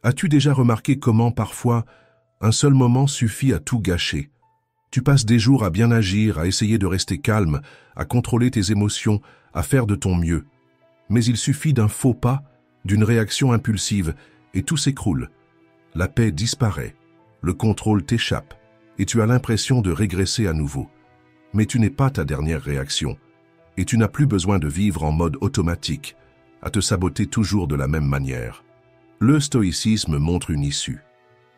As-tu déjà remarqué comment, parfois, un seul moment suffit à tout gâcher? Tu passes des jours à bien agir, à essayer de rester calme, à contrôler tes émotions, à faire de ton mieux. Mais il suffit d'un faux pas, d'une réaction impulsive, et tout s'écroule. La paix disparaît, le contrôle t'échappe, et tu as l'impression de régresser à nouveau. Mais tu n'es pas ta dernière réaction, et tu n'as plus besoin de vivre en mode automatique, à te saboter toujours de la même manière. Le stoïcisme montre une issue.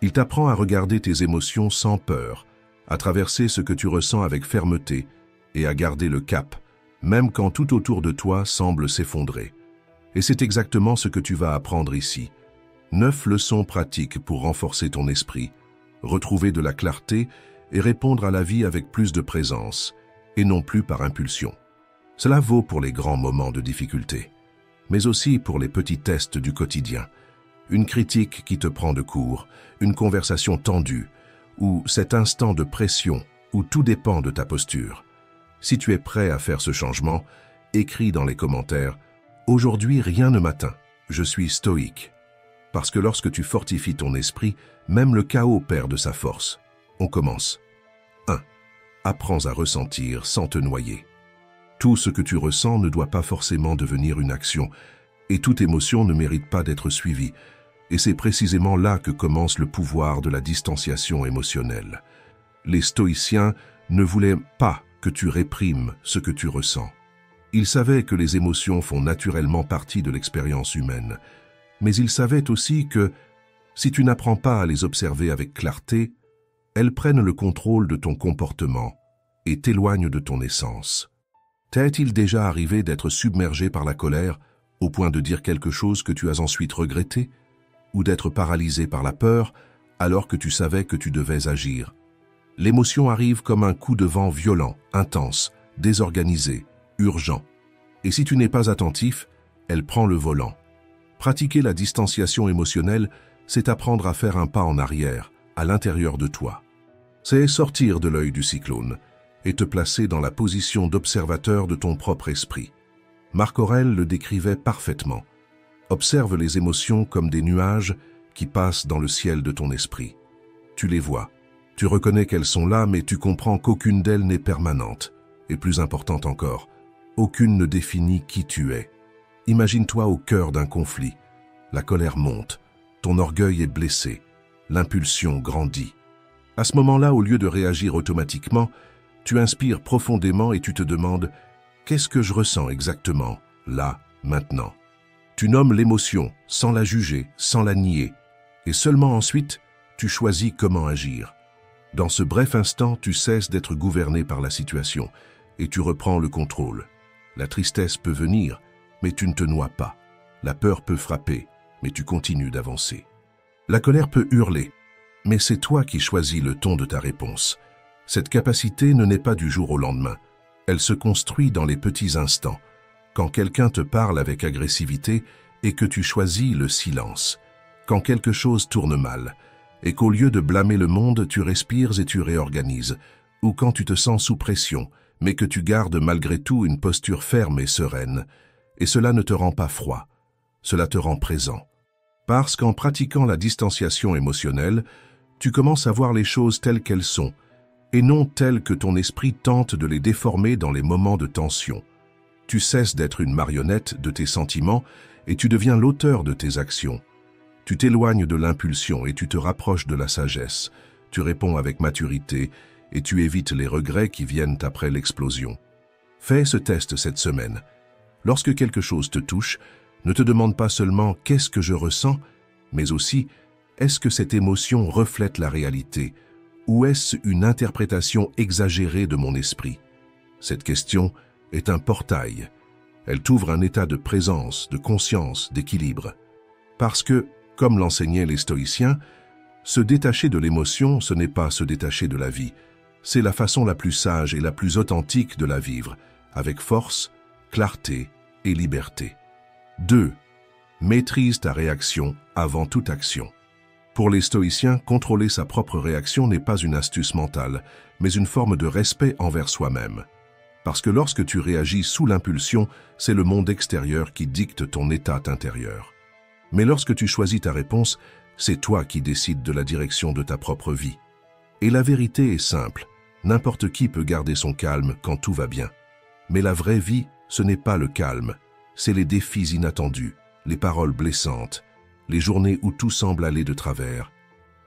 Il t'apprend à regarder tes émotions sans peur, à traverser ce que tu ressens avec fermeté et à garder le cap, même quand tout autour de toi semble s'effondrer. Et c'est exactement ce que tu vas apprendre ici. 9 leçons pratiques pour renforcer ton esprit, retrouver de la clarté et répondre à la vie avec plus de présence, et non plus par impulsion. Cela vaut pour les grands moments de difficulté, mais aussi pour les petits tests du quotidien. Une critique qui te prend de court, une conversation tendue, ou cet instant de pression où tout dépend de ta posture. Si tu es prêt à faire ce changement, écris dans les commentaires « Aujourd'hui, rien ne m'atteint, je suis stoïque ». Parce que lorsque tu fortifies ton esprit, même le chaos perd de sa force. On commence. 1. Apprends à ressentir sans te noyer. Tout ce que tu ressens ne doit pas forcément devenir une action, et toute émotion ne mérite pas d'être suivie. Et c'est précisément là que commence le pouvoir de la distanciation émotionnelle. Les stoïciens ne voulaient pas que tu réprimes ce que tu ressens. Ils savaient que les émotions font naturellement partie de l'expérience humaine, mais ils savaient aussi que, si tu n'apprends pas à les observer avec clarté, elles prennent le contrôle de ton comportement et t'éloignent de ton essence. T'est-il déjà arrivé d'être submergé par la colère au point de dire quelque chose que tu as ensuite regretté, ou d'être paralysé par la peur alors que tu savais que tu devais agir? L'émotion arrive comme un coup de vent violent, intense, désorganisé, urgent. Et si tu n'es pas attentif, elle prend le volant. Pratiquer la distanciation émotionnelle, c'est apprendre à faire un pas en arrière, à l'intérieur de toi. C'est sortir de l'œil du cyclone et te placer dans la position d'observateur de ton propre esprit. Marc Aurèle le décrivait parfaitement. Observe les émotions comme des nuages qui passent dans le ciel de ton esprit. Tu les vois, tu reconnais qu'elles sont là, mais tu comprends qu'aucune d'elles n'est permanente. Et plus importante encore, aucune ne définit qui tu es. Imagine-toi au cœur d'un conflit. La colère monte, ton orgueil est blessé, l'impulsion grandit. À ce moment-là, au lieu de réagir automatiquement, tu inspires profondément et tu te demandes « Qu'est-ce que je ressens exactement, là, maintenant ?» Tu nommes l'émotion, sans la juger, sans la nier, et seulement ensuite, tu choisis comment agir. Dans ce bref instant, tu cesses d'être gouverné par la situation, et tu reprends le contrôle. La tristesse peut venir, mais tu ne te noies pas. La peur peut frapper, mais tu continues d'avancer. La colère peut hurler, mais c'est toi qui choisis le ton de ta réponse. Cette capacité ne naît pas du jour au lendemain. Elle se construit dans les petits instants. Quand quelqu'un te parle avec agressivité et que tu choisis le silence. Quand quelque chose tourne mal et qu'au lieu de blâmer le monde, tu respires et tu réorganises. Ou quand tu te sens sous pression, mais que tu gardes malgré tout une posture ferme et sereine. Et cela ne te rend pas froid, cela te rend présent. Parce qu'en pratiquant la distanciation émotionnelle, tu commences à voir les choses telles qu'elles sont, et non telles que ton esprit tente de les déformer dans les moments de tension. Tu cesses d'être une marionnette de tes sentiments et tu deviens l'auteur de tes actions. Tu t'éloignes de l'impulsion et tu te rapproches de la sagesse. Tu réponds avec maturité et tu évites les regrets qui viennent après l'explosion. Fais ce test cette semaine. Lorsque quelque chose te touche, ne te demande pas seulement « qu'est-ce que je ressens ?», mais aussi « est-ce que cette émotion reflète la réalité ? Ou est-ce une interprétation exagérée de mon esprit ?» Cette question est un portail. Elle t'ouvre un état de présence, de conscience, d'équilibre. Parce que, comme l'enseignaient les stoïciens, se détacher de l'émotion, ce n'est pas se détacher de la vie. C'est la façon la plus sage et la plus authentique de la vivre, avec force, clarté et liberté. 2. Maîtrise ta réaction avant toute action. Pour les stoïciens, contrôler sa propre réaction n'est pas une astuce mentale, mais une forme de respect envers soi-même. Parce que lorsque tu réagis sous l'impulsion, c'est le monde extérieur qui dicte ton état intérieur. Mais lorsque tu choisis ta réponse, C'est toi qui décides de la direction de ta propre vie. Et la vérité est simple, n'importe qui peut garder son calme quand tout va bien. Mais la vraie vie, ce n'est pas le calme, c'est les défis inattendus, les paroles blessantes, les journées où tout semble aller de travers.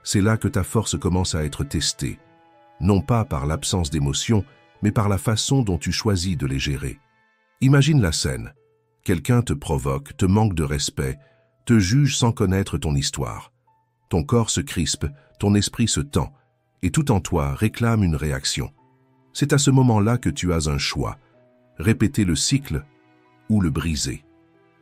C'est là que ta force commence à être testée, non pas par l'absence d'émotions, mais par la façon dont tu choisis de les gérer. Imagine la scène. Quelqu'un te provoque, te manque de respect, te juge sans connaître ton histoire. Ton corps se crispe, ton esprit se tend, et tout en toi réclame une réaction. C'est à ce moment-là que tu as un choix, répéter le cycle ou le briser.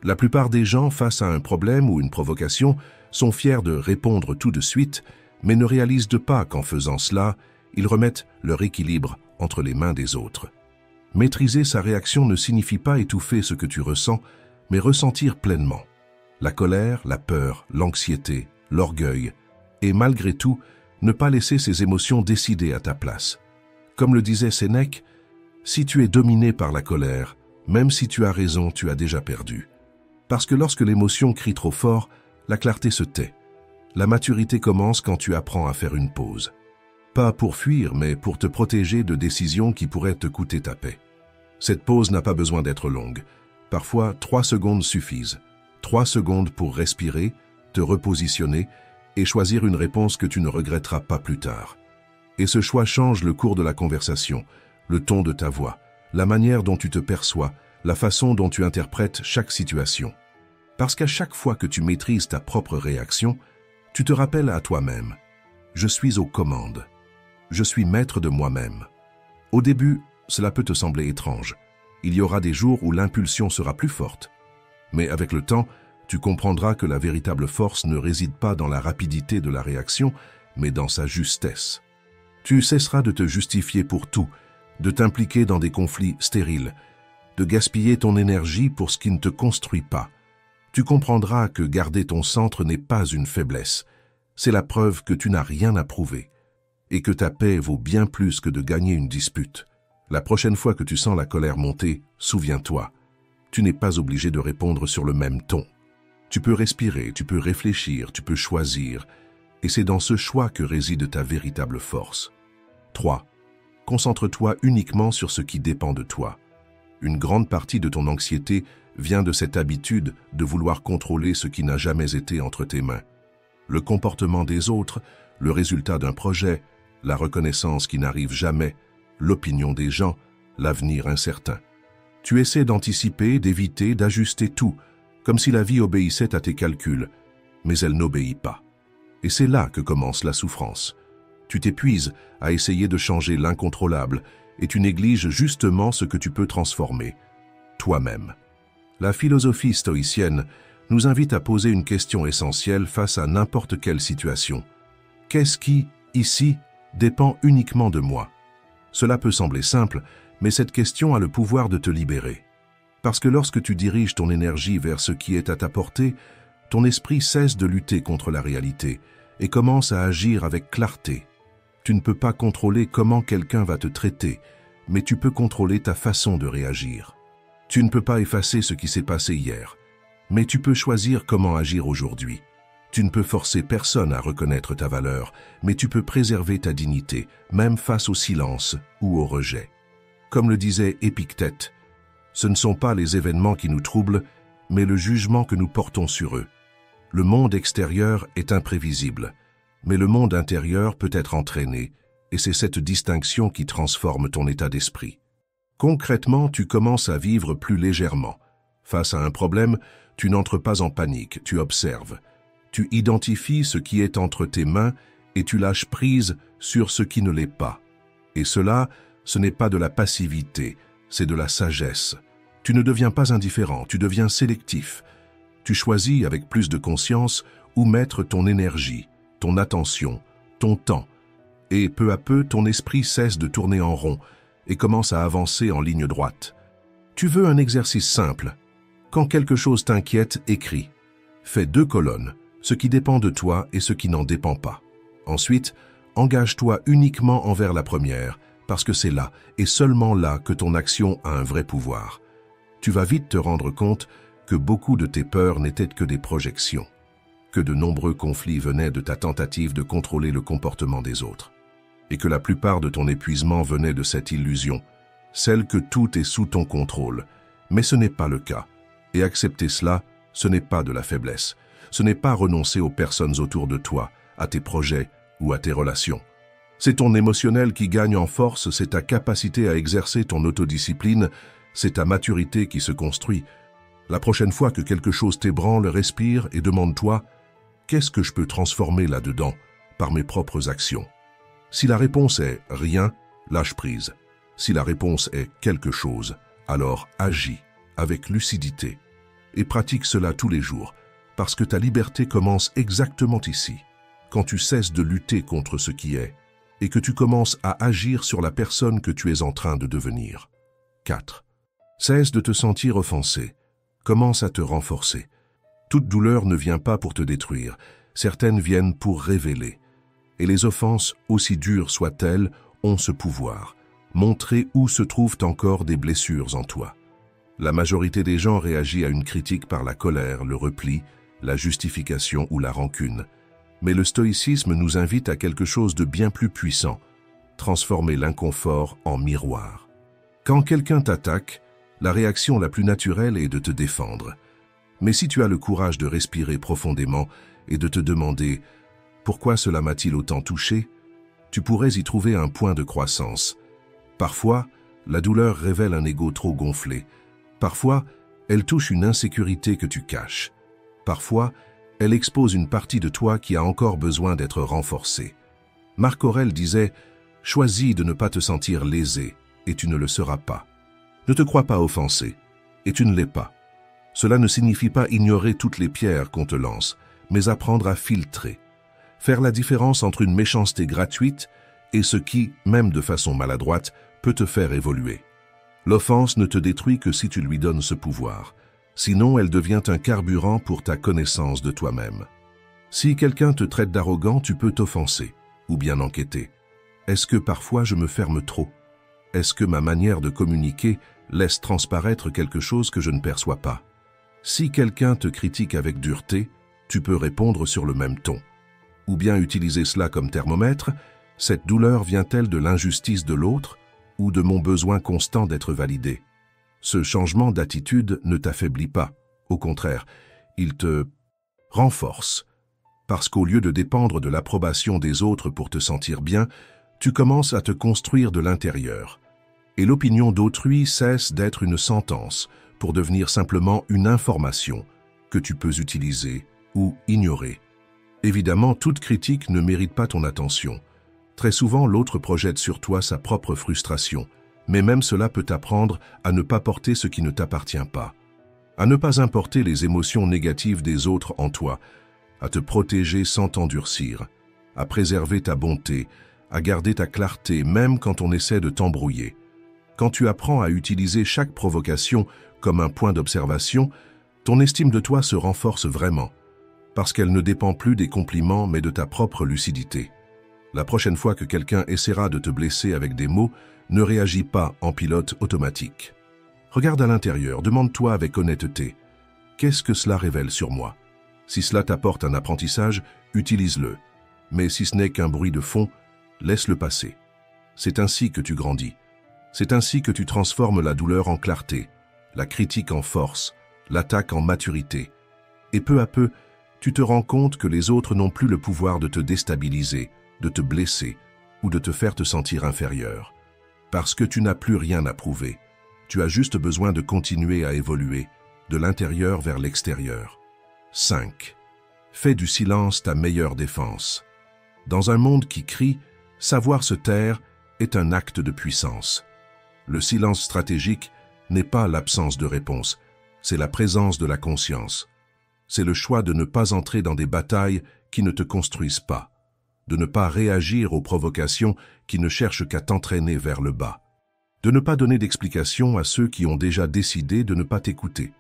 La plupart des gens, face à un problème ou une provocation, sont fiers de répondre tout de suite, mais ne réalisent pas qu'en faisant cela, ils remettent leur équilibre entre les mains des autres. Maîtriser sa réaction ne signifie pas étouffer ce que tu ressens, mais ressentir pleinement. La colère, la peur, l'anxiété, l'orgueil, et malgré tout, ne pas laisser ces émotions décider à ta place. Comme le disait Sénèque, si tu es dominé par la colère, même si tu as raison, tu as déjà perdu. Parce que lorsque l'émotion crie trop fort, la clarté se tait. La maturité commence quand tu apprends à faire une pause. Pas pour fuir, mais pour te protéger de décisions qui pourraient te coûter ta paix. Cette pause n'a pas besoin d'être longue. Parfois, 3 secondes suffisent. 3 secondes pour respirer, te repositionner et choisir une réponse que tu ne regretteras pas plus tard. Et ce choix change le cours de la conversation, le ton de ta voix, la manière dont tu te perçois, la façon dont tu interprètes chaque situation. Parce qu'à chaque fois que tu maîtrises ta propre réaction, tu te rappelles à toi-même « Je suis aux commandes. Je suis maître de moi-même. » Au début, cela peut te sembler étrange. Il y aura des jours où l'impulsion sera plus forte. Mais avec le temps, tu comprendras que la véritable force ne réside pas dans la rapidité de la réaction, mais dans sa justesse. Tu cesseras de te justifier pour tout, de t'impliquer dans des conflits stériles, de gaspiller ton énergie pour ce qui ne te construit pas. Tu comprendras que garder ton centre n'est pas une faiblesse. C'est la preuve que tu n'as rien à prouver et que ta paix vaut bien plus que de gagner une dispute. La prochaine fois que tu sens la colère monter, souviens-toi, tu n'es pas obligé de répondre sur le même ton. Tu peux respirer, tu peux réfléchir, tu peux choisir, et c'est dans ce choix que réside ta véritable force. 3. Concentre-toi uniquement sur ce qui dépend de toi. Une grande partie de ton anxiété vient de cette habitude de vouloir contrôler ce qui n'a jamais été entre tes mains. Le comportement des autres, le résultat d'un projet, la reconnaissance qui n'arrive jamais, l'opinion des gens, l'avenir incertain. Tu essaies d'anticiper, d'éviter, d'ajuster tout, comme si la vie obéissait à tes calculs, mais elle n'obéit pas. Et c'est là que commence la souffrance. Tu t'épuises à essayer de changer l'incontrôlable et tu négliges justement ce que tu peux transformer, toi-même. La philosophie stoïcienne nous invite à poser une question essentielle face à n'importe quelle situation. Qu'est-ce qui, ici, dépend uniquement de moi? Cela peut sembler simple, mais cette question a le pouvoir de te libérer. Parce que lorsque tu diriges ton énergie vers ce qui est à ta portée, ton esprit cesse de lutter contre la réalité et commence à agir avec clarté. Tu ne peux pas contrôler comment quelqu'un va te traiter, mais tu peux contrôler ta façon de réagir. Tu ne peux pas effacer ce qui s'est passé hier, mais tu peux choisir comment agir aujourd'hui. Tu ne peux forcer personne à reconnaître ta valeur, mais tu peux préserver ta dignité, même face au silence ou au rejet. Comme le disait Épictète, ce ne sont pas les événements qui nous troublent, mais le jugement que nous portons sur eux. Le monde extérieur est imprévisible, mais le monde intérieur peut être entraîné, et c'est cette distinction qui transforme ton état d'esprit. Concrètement, tu commences à vivre plus légèrement. Face à un problème, tu n'entres pas en panique, tu observes. Tu identifies ce qui est entre tes mains et tu lâches prise sur ce qui ne l'est pas. Et cela, ce n'est pas de la passivité, c'est de la sagesse. Tu ne deviens pas indifférent, tu deviens sélectif. Tu choisis avec plus de conscience où mettre ton énergie, ton attention, ton temps. Et peu à peu, ton esprit cesse de tourner en rond et commence à avancer en ligne droite. Tu veux un exercice simple. Quand quelque chose t'inquiète, écris. Fais 2 colonnes, ce qui dépend de toi et ce qui n'en dépend pas. Ensuite, engage-toi uniquement envers la première, parce que c'est là, et seulement là, que ton action a un vrai pouvoir. Tu vas vite te rendre compte que beaucoup de tes peurs n'étaient que des projections. que de nombreux conflits venaient de ta tentative de contrôler le comportement des autres, et que la plupart de ton épuisement venait de cette illusion, celle que tout est sous ton contrôle. Mais ce n'est pas le cas, et accepter cela, ce n'est pas de la faiblesse, ce n'est pas renoncer aux personnes autour de toi, à tes projets ou à tes relations. C'est ton émotionnel qui gagne en force, c'est ta capacité à exercer ton autodiscipline, c'est ta maturité qui se construit. La prochaine fois que quelque chose t'ébranle, respire et demande-toi « Qu'est-ce que je peux transformer là-dedans par mes propres actions ?» Si la réponse est « rien », lâche prise. Si la réponse est « quelque chose », alors agis avec lucidité et pratique cela tous les jours, parce que ta liberté commence exactement ici, quand tu cesses de lutter contre ce qui est et que tu commences à agir sur la personne que tu es en train de devenir. 4. Cesse de te sentir offensé. Commence à te renforcer. Toute douleur ne vient pas pour te détruire, certaines viennent pour révéler. Et les offenses, aussi dures soient-elles, ont ce pouvoir, montrer où se trouvent encore des blessures en toi. La majorité des gens réagit à une critique par la colère, le repli, la justification ou la rancune. Mais le stoïcisme nous invite à quelque chose de bien plus puissant, transformer l'inconfort en miroir. Quand quelqu'un t'attaque, la réaction la plus naturelle est de te défendre. Mais si tu as le courage de respirer profondément et de te demander « Pourquoi cela m'a-t-il autant touché ?», tu pourrais y trouver un point de croissance. Parfois, la douleur révèle un ego trop gonflé. Parfois, elle touche une insécurité que tu caches. Parfois, elle expose une partie de toi qui a encore besoin d'être renforcée. Marc Aurèle disait « Choisis de ne pas te sentir lésé, et tu ne le seras pas. Ne te crois pas offensé, et tu ne l'es pas. Cela ne signifie pas ignorer toutes les pierres qu'on te lance, mais apprendre à filtrer. Faire la différence entre une méchanceté gratuite et ce qui, même de façon maladroite, peut te faire évoluer. L'offense ne te détruit que si tu lui donnes ce pouvoir. Sinon, elle devient un carburant pour ta connaissance de toi-même. Si quelqu'un te traite d'arrogant, tu peux t'offenser, ou bien enquêter. Est-ce que parfois je me ferme trop? Est-ce que ma manière de communiquer laisse transparaître quelque chose que je ne perçois pas? Si quelqu'un te critique avec dureté, tu peux répondre sur le même ton. Ou bien utiliser cela comme thermomètre, cette douleur vient-elle de l'injustice de l'autre ou de mon besoin constant d'être validé? Ce changement d'attitude ne t'affaiblit pas. Au contraire, il te renforce. Parce qu'au lieu de dépendre de l'approbation des autres pour te sentir bien, tu commences à te construire de l'intérieur. Et l'opinion d'autrui cesse d'être une sentence pour devenir simplement une information que tu peux utiliser ou ignorer. Évidemment, toute critique ne mérite pas ton attention. Très souvent, l'autre projette sur toi sa propre frustration, mais même cela peut t'apprendre à ne pas porter ce qui ne t'appartient pas, à ne pas importer les émotions négatives des autres en toi, à te protéger sans t'endurcir, à préserver ta bonté, à garder ta clarté même quand on essaie de t'embrouiller. Quand tu apprends à utiliser chaque provocation comme un point d'observation, ton estime de toi se renforce vraiment, parce qu'elle ne dépend plus des compliments mais de ta propre lucidité. La prochaine fois que quelqu'un essaiera de te blesser avec des mots, ne réagis pas en pilote automatique. Regarde à l'intérieur, demande-toi avec honnêteté, qu'est-ce que cela révèle sur moi? Si cela t'apporte un apprentissage, utilise-le. Mais si ce n'est qu'un bruit de fond, laisse-le passer. C'est ainsi que tu grandis. C'est ainsi que tu transformes la douleur en clarté, la critique en force, l'attaque en maturité. Et peu à peu, tu te rends compte que les autres n'ont plus le pouvoir de te déstabiliser, de te blesser ou de te faire te sentir inférieur. Parce que tu n'as plus rien à prouver. Tu as juste besoin de continuer à évoluer, de l'intérieur vers l'extérieur. 5. Fais du silence ta meilleure défense. Dans un monde qui crie, savoir se taire est un acte de puissance. Le silence stratégique n'est pas l'absence de réponse, c'est la présence de la conscience. C'est le choix de ne pas entrer dans des batailles qui ne te construisent pas, de ne pas réagir aux provocations qui ne cherchent qu'à t'entraîner vers le bas, de ne pas donner d'explications à ceux qui ont déjà décidé de ne pas t'écouter.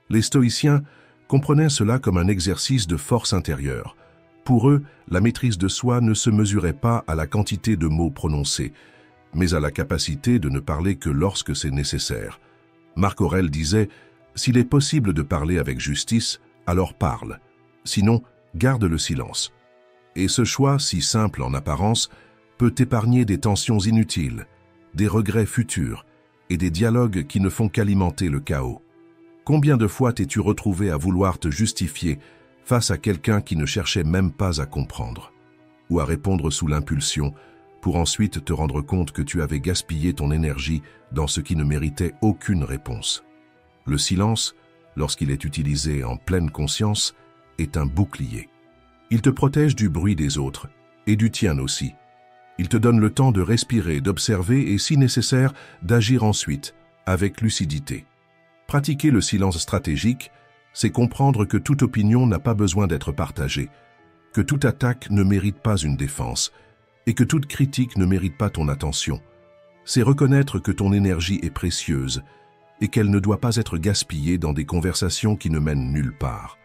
Les stoïciens comprenaient cela comme un exercice de force intérieure. Pour eux, la maîtrise de soi ne se mesurait pas à la quantité de mots prononcés, mais à la capacité de ne parler que lorsque c'est nécessaire. Marc Aurèle disait « S'il est possible de parler avec justice, alors parle. Sinon, garde le silence. Et ce choix, si simple en apparence, peut t'épargner des tensions inutiles, des regrets futurs et des dialogues qui ne font qu'alimenter le chaos. Combien de fois t'es-tu retrouvé à vouloir te justifier face à quelqu'un qui ne cherchait même pas à comprendre, ou à répondre sous l'impulsion, pour ensuite te rendre compte que tu avais gaspillé ton énergie dans ce qui ne méritait aucune réponse. Le silence, lorsqu'il est utilisé en pleine conscience, est un bouclier. Il te protège du bruit des autres, et du tien aussi. Il te donne le temps de respirer, d'observer et, si nécessaire, d'agir ensuite, avec lucidité. Pratiquer le silence stratégique, c'est comprendre que toute opinion n'a pas besoin d'être partagée, que toute attaque ne mérite pas une défense, et que toute critique ne mérite pas ton attention. C'est reconnaître que ton énergie est précieuse et qu'elle ne doit pas être gaspillée dans des conversations qui ne mènent nulle part.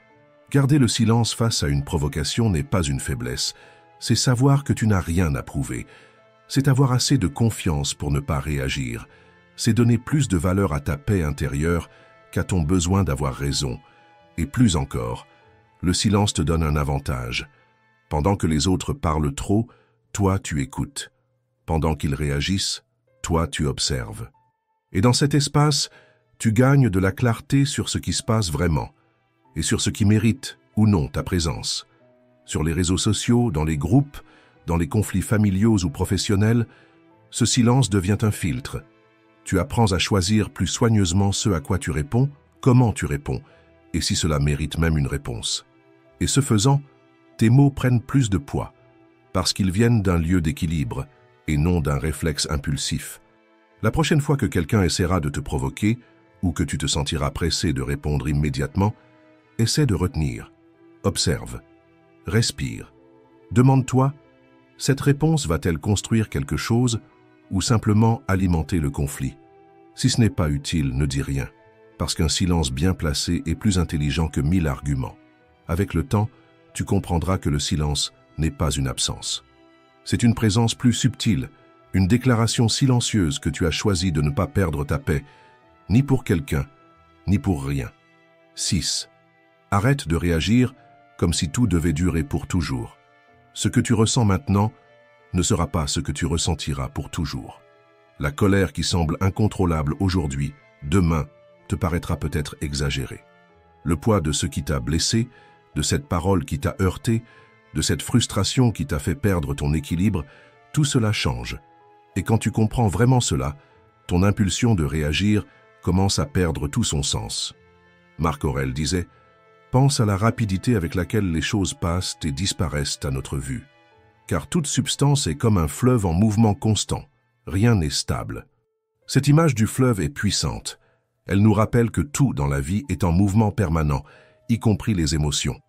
Garder le silence face à une provocation n'est pas une faiblesse, c'est savoir que tu n'as rien à prouver. C'est avoir assez de confiance pour ne pas réagir. C'est donner plus de valeur à ta paix intérieure qu'à ton besoin d'avoir raison. Et plus encore, le silence te donne un avantage. Pendant que les autres parlent trop, toi tu écoutes. Pendant qu'ils réagissent, toi tu observes. Et dans cet espace, tu gagnes de la clarté sur ce qui se passe vraiment, et sur ce qui mérite ou non ta présence. Sur les réseaux sociaux, dans les groupes, dans les conflits familiaux ou professionnels, ce silence devient un filtre. Tu apprends à choisir plus soigneusement ce à quoi tu réponds, comment tu réponds, et si cela mérite même une réponse. Et ce faisant, tes mots prennent plus de poids, parce qu'ils viennent d'un lieu d'équilibre et non d'un réflexe impulsif. La prochaine fois que quelqu'un essaiera de te provoquer, ou que tu te sentiras pressé de répondre immédiatement, essaie de retenir, observe, respire. Demande-toi, cette réponse va-t-elle construire quelque chose ou simplement alimenter le conflit? Si ce n'est pas utile, ne dis rien, parce qu'un silence bien placé est plus intelligent que 1000 arguments. Avec le temps, tu comprendras que le silence n'est pas une absence. C'est une présence plus subtile, une déclaration silencieuse que tu as choisi de ne pas perdre ta paix, ni pour quelqu'un, ni pour rien. 6. Arrête de réagir comme si tout devait durer pour toujours. Ce que tu ressens maintenant ne sera pas ce que tu ressentiras pour toujours. La colère qui semble incontrôlable aujourd'hui, demain, te paraîtra peut-être exagérée. Le poids de ce qui t'a blessé, de cette parole qui t'a heurté, de cette frustration qui t'a fait perdre ton équilibre, tout cela change. Et quand tu comprends vraiment cela, ton impulsion de réagir commence à perdre tout son sens. Marc Aurèle disait « Pense à la rapidité avec laquelle les choses passent et disparaissent à notre vue. Car toute substance est comme un fleuve en mouvement constant. Rien n'est stable. » Cette image du fleuve est puissante. Elle nous rappelle que tout dans la vie est en mouvement permanent, y compris les émotions.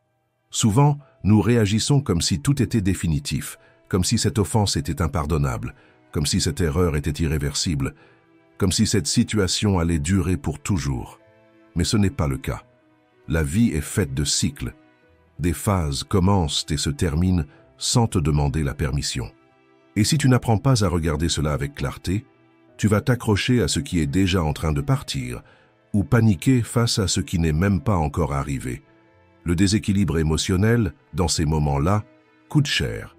Souvent, nous réagissons comme si tout était définitif, comme si cette offense était impardonnable, comme si cette erreur était irréversible, comme si cette situation allait durer pour toujours. Mais ce n'est pas le cas. La vie est faite de cycles. Des phases commencent et se terminent sans te demander la permission. Et si tu n'apprends pas à regarder cela avec clarté, tu vas t'accrocher à ce qui est déjà en train de partir, ou paniquer face à ce qui n'est même pas encore arrivé. Le déséquilibre émotionnel, dans ces moments-là, coûte cher.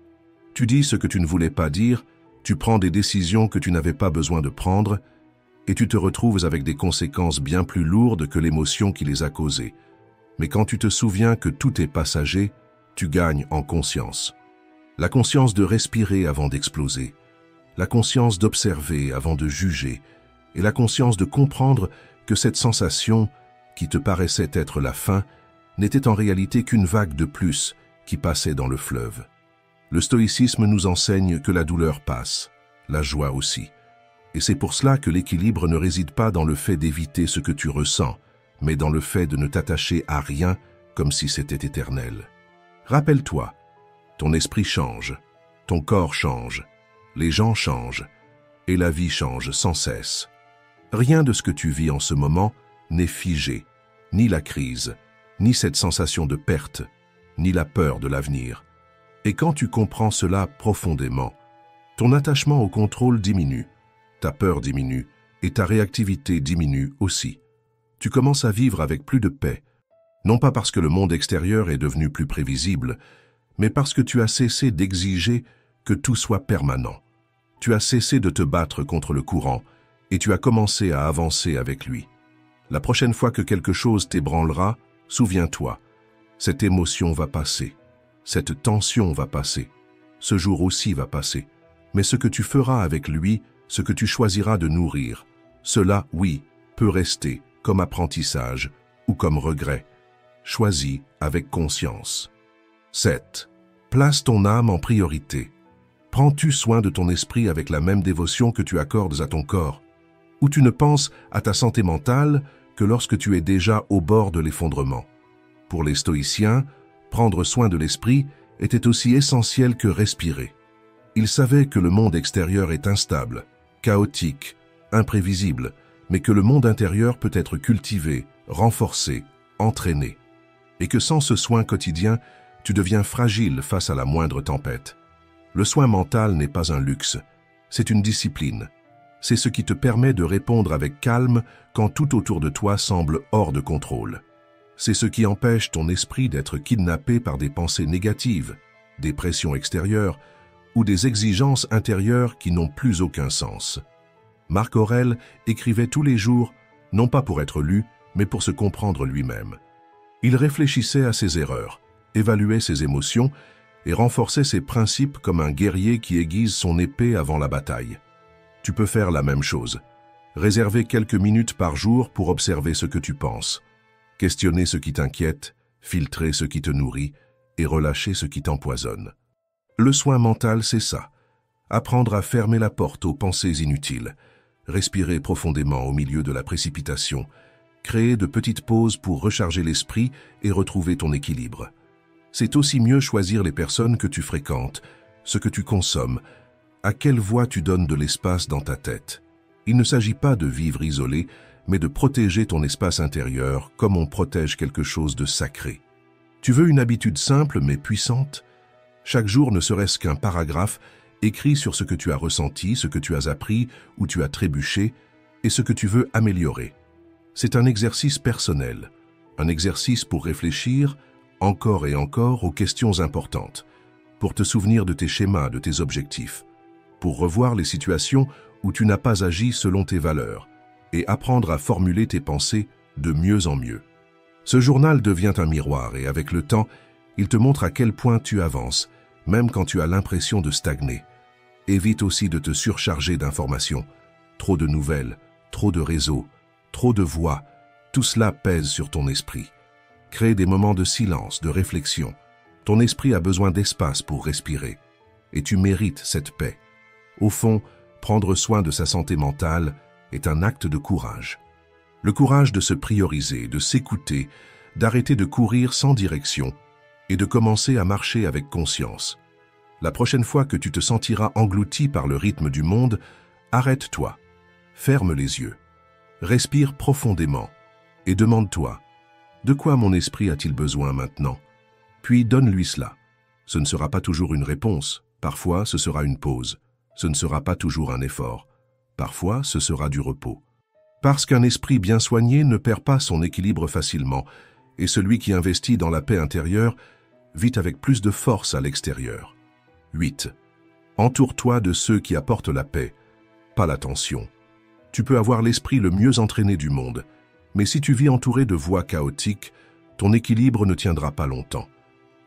Tu dis ce que tu ne voulais pas dire, tu prends des décisions que tu n'avais pas besoin de prendre, et tu te retrouves avec des conséquences bien plus lourdes que l'émotion qui les a causées. Mais quand tu te souviens que tout est passager, tu gagnes en conscience. La conscience de respirer avant d'exploser, la conscience d'observer avant de juger, et la conscience de comprendre que cette sensation, qui te paraissait être la fin, n'était en réalité qu'une vague de plus qui passait dans le fleuve. Le stoïcisme nous enseigne que la douleur passe, la joie aussi. Et c'est pour cela que l'équilibre ne réside pas dans le fait d'éviter ce que tu ressens, mais dans le fait de ne t'attacher à rien comme si c'était éternel. Rappelle-toi, ton esprit change, ton corps change, les gens changent, et la vie change sans cesse. Rien de ce que tu vis en ce moment n'est figé, ni la crise, ni cette sensation de perte, ni la peur de l'avenir. Et quand tu comprends cela profondément, ton attachement au contrôle diminue, ta peur diminue et ta réactivité diminue aussi. Tu commences à vivre avec plus de paix, Non pas parce que le monde extérieur est devenu plus prévisible, mais parce que tu as cessé d'exiger que tout soit permanent. Tu as cessé de te battre contre le courant et tu as commencé à avancer avec lui. La prochaine fois que quelque chose t'ébranlera, souviens-toi, cette émotion va passer, cette tension va passer, ce jour aussi va passer. Mais ce que tu feras avec lui, ce que tu choisiras de nourrir, cela, oui, peut rester comme apprentissage ou comme regret. Choisis avec conscience. 7. Place ton âme en priorité. Prends-tu soin de ton esprit avec la même dévotion que tu accordes à ton corps? Ou tu ne penses à ta santé mentale que lorsque tu es déjà au bord de l'effondrement? Pour les stoïciens, prendre soin de l'esprit était aussi essentiel que respirer. Ils savaient que le monde extérieur est instable, chaotique, imprévisible, mais que le monde intérieur peut être cultivé, renforcé, entraîné. Et que sans ce soin quotidien, tu deviens fragile face à la moindre tempête. Le soin mental n'est pas un luxe, c'est une discipline. C'est ce qui te permet de répondre avec calme quand tout autour de toi semble hors de contrôle. C'est ce qui empêche ton esprit d'être kidnappé par des pensées négatives, des pressions extérieures ou des exigences intérieures qui n'ont plus aucun sens. Marc Aurèle écrivait tous les jours, non pas pour être lu, mais pour se comprendre lui-même. Il réfléchissait à ses erreurs, évaluait ses émotions et renforçait ses principes comme un guerrier qui aiguise son épée avant la bataille. Tu peux faire la même chose. Réserver quelques minutes par jour pour observer ce que tu penses. Questionner ce qui t'inquiète, filtrer ce qui te nourrit et relâcher ce qui t'empoisonne. Le soin mental, c'est ça. Apprendre à fermer la porte aux pensées inutiles, respirer profondément au milieu de la précipitation, créer de petites pauses pour recharger l'esprit et retrouver ton équilibre. C'est aussi mieux choisir les personnes que tu fréquentes, ce que tu consommes, à quelle voix tu donnes de l'espace dans ta tête. Il ne s'agit pas de vivre isolé, mais de protéger ton espace intérieur comme on protège quelque chose de sacré. Tu veux une habitude simple mais puissante? Chaque jour ne serait-ce qu'un paragraphe écrit sur ce que tu as ressenti, ce que tu as appris ou tu as trébuché et ce que tu veux améliorer. C'est un exercice personnel, un exercice pour réfléchir encore et encore aux questions importantes, pour te souvenir de tes schémas, de tes objectifs, pour revoir les situations où tu n'as pas agi selon tes valeurs et apprendre à formuler tes pensées de mieux en mieux. Ce journal devient un miroir et avec le temps, il te montre à quel point tu avances, même quand tu as l'impression de stagner. Évite aussi de te surcharger d'informations. Trop de nouvelles, trop de réseaux, trop de voix, tout cela pèse sur ton esprit. Crée des moments de silence, de réflexion. Ton esprit a besoin d'espace pour respirer. Et tu mérites cette paix. Au fond, prendre soin de sa santé mentale est un acte de courage. Le courage de se prioriser, de s'écouter, d'arrêter de courir sans direction et de commencer à marcher avec conscience. La prochaine fois que tu te sentiras englouti par le rythme du monde, arrête-toi, ferme les yeux, respire profondément et demande-toi « De quoi mon esprit a-t-il besoin maintenant ?» Puis donne-lui cela. Ce ne sera pas toujours une réponse, parfois ce sera une pause. Ce ne sera pas toujours un effort. Parfois, ce sera du repos. Parce qu'un esprit bien soigné ne perd pas son équilibre facilement, et celui qui investit dans la paix intérieure vit avec plus de force à l'extérieur. 8. Entoure-toi de ceux qui apportent la paix, pas la tension. Tu peux avoir l'esprit le mieux entraîné du monde, mais si tu vis entouré de voix chaotiques, ton équilibre ne tiendra pas longtemps.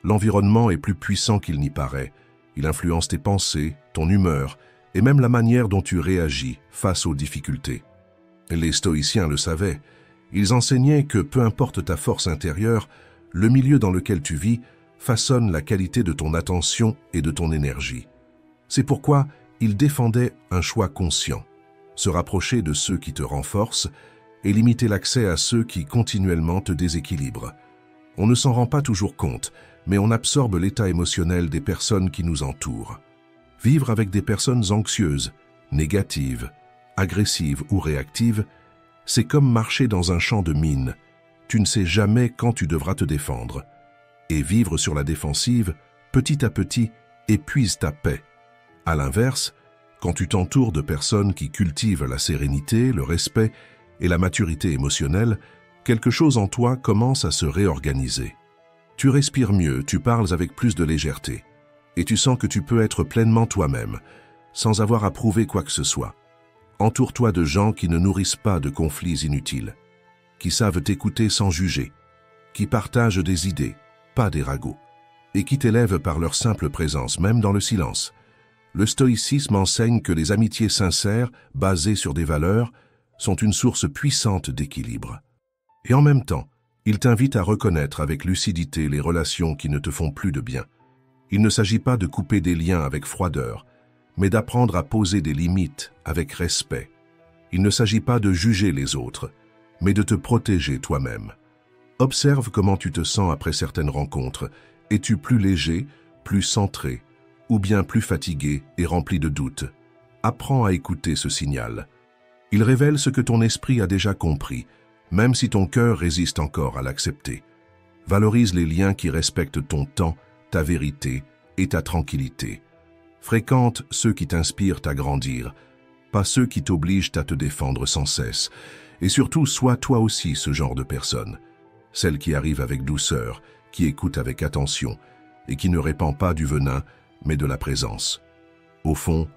L'environnement est plus puissant qu'il n'y paraît. Il influence tes pensées, ton humeur et même la manière dont tu réagis face aux difficultés. Les stoïciens le savaient. Ils enseignaient que peu importe ta force intérieure, le milieu dans lequel tu vis façonne la qualité de ton attention et de ton énergie. C'est pourquoi ils défendaient un choix conscient, se rapprocher de ceux qui te renforcent et limiter l'accès à ceux qui continuellement te déséquilibrent. On ne s'en rend pas toujours compte, mais on absorbe l'état émotionnel des personnes qui nous entourent. Vivre avec des personnes anxieuses, négatives, agressives ou réactives, c'est comme marcher dans un champ de mines. Tu ne sais jamais quand tu devras te défendre. Et vivre sur la défensive, petit à petit, épuise ta paix. À l'inverse, quand tu t'entoures de personnes qui cultivent la sérénité, le respect et la maturité émotionnelle, Quelque chose en toi commence à se réorganiser. Tu respires mieux, tu parles avec plus de légèreté, et tu sens que tu peux être pleinement toi-même, sans avoir à prouver quoi que ce soit. Entoure-toi de gens qui ne nourrissent pas de conflits inutiles, qui savent t'écouter sans juger, qui partagent des idées, pas des ragots, et qui t'élèvent par leur simple présence, même dans le silence. Le stoïcisme enseigne que les amitiés sincères, basées sur des valeurs, sont une source puissante d'équilibre. Et en même temps, il t'invite à reconnaître avec lucidité les relations qui ne te font plus de bien. Il ne s'agit pas de couper des liens avec froideur, mais d'apprendre à poser des limites avec respect. Il ne s'agit pas de juger les autres, mais de te protéger toi-même. Observe comment tu te sens après certaines rencontres. Es-tu plus léger, plus centré, ou bien plus fatigué et rempli de doutes? Apprends à écouter ce signal. Il révèle ce que ton esprit a déjà compris, même si ton cœur résiste encore à l'accepter. Valorise les liens qui respectent ton temps, ta vérité et ta tranquillité. Fréquente ceux qui t'inspirent à grandir, pas ceux qui t'obligent à te défendre sans cesse. Et surtout, sois toi aussi ce genre de personne. Celle qui arrive avec douceur, qui écoute avec attention et qui ne répand pas du venin, mais de la présence. Au fond,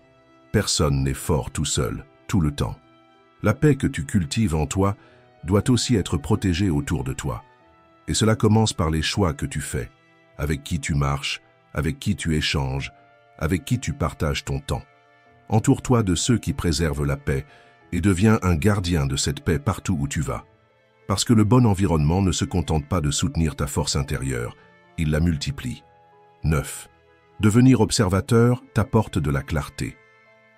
personne n'est fort tout seul, tout le temps. La paix que tu cultives en toi doit aussi être protégée autour de toi. Et cela commence par les choix que tu fais, avec qui tu marches, avec qui tu échanges, avec qui tu partages ton temps. Entoure-toi de ceux qui préservent la paix et deviens un gardien de cette paix partout où tu vas. Parce que le bon environnement ne se contente pas de soutenir ta force intérieure, il la multiplie. 9. Devenir observateur t'apporte de la clarté.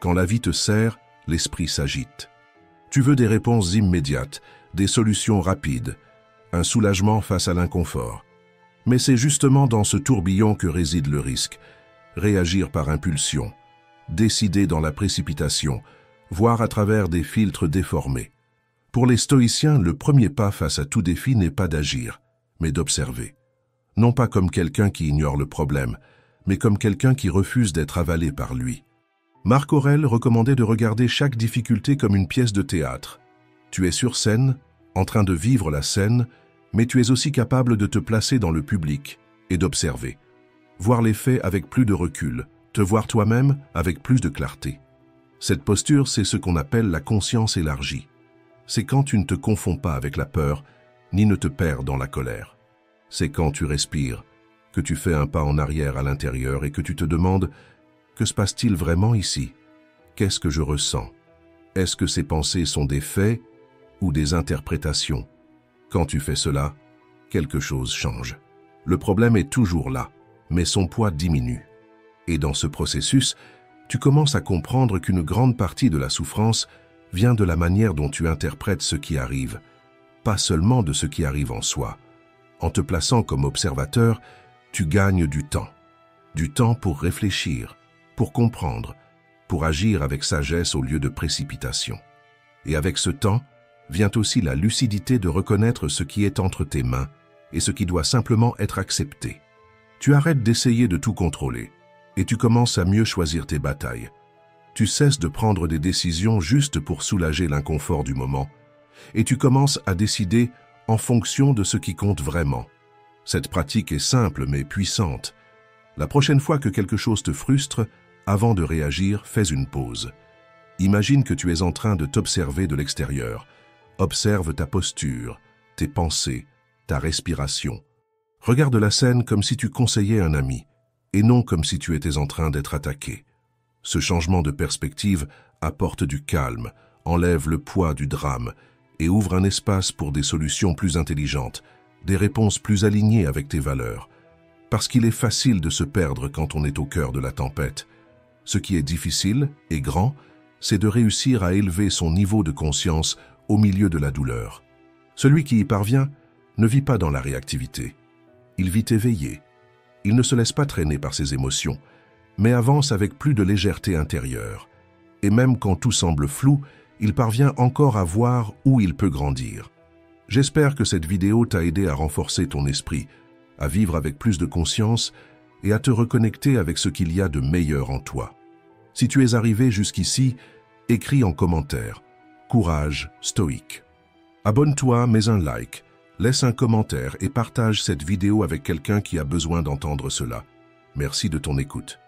Quand la vie te serre, l'esprit s'agite. Tu veux des réponses immédiates, des solutions rapides, un soulagement face à l'inconfort. Mais c'est justement dans ce tourbillon que réside le risque. Réagir par impulsion, décider dans la précipitation, voir à travers des filtres déformés. Pour les stoïciens, le premier pas face à tout défi n'est pas d'agir, mais d'observer. Non pas comme quelqu'un qui ignore le problème, mais comme quelqu'un qui refuse d'être avalé par lui. Marc Aurèle recommandait de regarder chaque difficulté comme une pièce de théâtre. Tu es sur scène, en train de vivre la scène, mais tu es aussi capable de te placer dans le public et d'observer. Voir les faits avec plus de recul, te voir toi-même avec plus de clarté. Cette posture, c'est ce qu'on appelle la conscience élargie. C'est quand tu ne te confonds pas avec la peur, ni ne te perds dans la colère. C'est quand tu respires, que tu fais un pas en arrière à l'intérieur et que tu te demandes « Que se passe-t-il vraiment ici? Qu'est-ce que je ressens? Est-ce que ces pensées sont des faits ou des interprétations ?» Quand tu fais cela, quelque chose change. Le problème est toujours là, mais son poids diminue. Et dans ce processus, tu commences à comprendre qu'une grande partie de la souffrance vient de la manière dont tu interprètes ce qui arrive, pas seulement de ce qui arrive en soi. En te plaçant comme observateur, tu gagnes du temps. Du temps pour réfléchir, pour comprendre, pour agir avec sagesse au lieu de précipitation. Et avec ce temps, vient aussi la lucidité de reconnaître ce qui est entre tes mains et ce qui doit simplement être accepté. Tu arrêtes d'essayer de tout contrôler et tu commences à mieux choisir tes batailles. Tu cesses de prendre des décisions juste pour soulager l'inconfort du moment et tu commences à décider en fonction de ce qui compte vraiment. Cette pratique est simple mais puissante. La prochaine fois que quelque chose te frustre, avant de réagir, fais une pause. Imagine que tu es en train de t'observer de l'extérieur. Observe ta posture, tes pensées, ta respiration. Regarde la scène comme si tu conseillais un ami, et non comme si tu étais en train d'être attaqué. Ce changement de perspective apporte du calme, enlève le poids du drame et ouvre un espace pour des solutions plus intelligentes, des réponses plus alignées avec tes valeurs. Parce qu'il est facile de se perdre quand on est au cœur de la tempête. Ce qui est difficile et grand, c'est de réussir à élever son niveau de conscience au milieu de la douleur. Celui qui y parvient ne vit pas dans la réactivité. Il vit éveillé. Il ne se laisse pas traîner par ses émotions, mais avance avec plus de légèreté intérieure. Et même quand tout semble flou, il parvient encore à voir où il peut grandir. J'espère que cette vidéo t'a aidé à renforcer ton esprit, à vivre avec plus de conscience et à te reconnecter avec ce qu'il y a de meilleur en toi. Si tu es arrivé jusqu'ici, écris en commentaire « Courage stoïque ». Abonne-toi, mets un like, laisse un commentaire et partage cette vidéo avec quelqu'un qui a besoin d'entendre cela. Merci de ton écoute.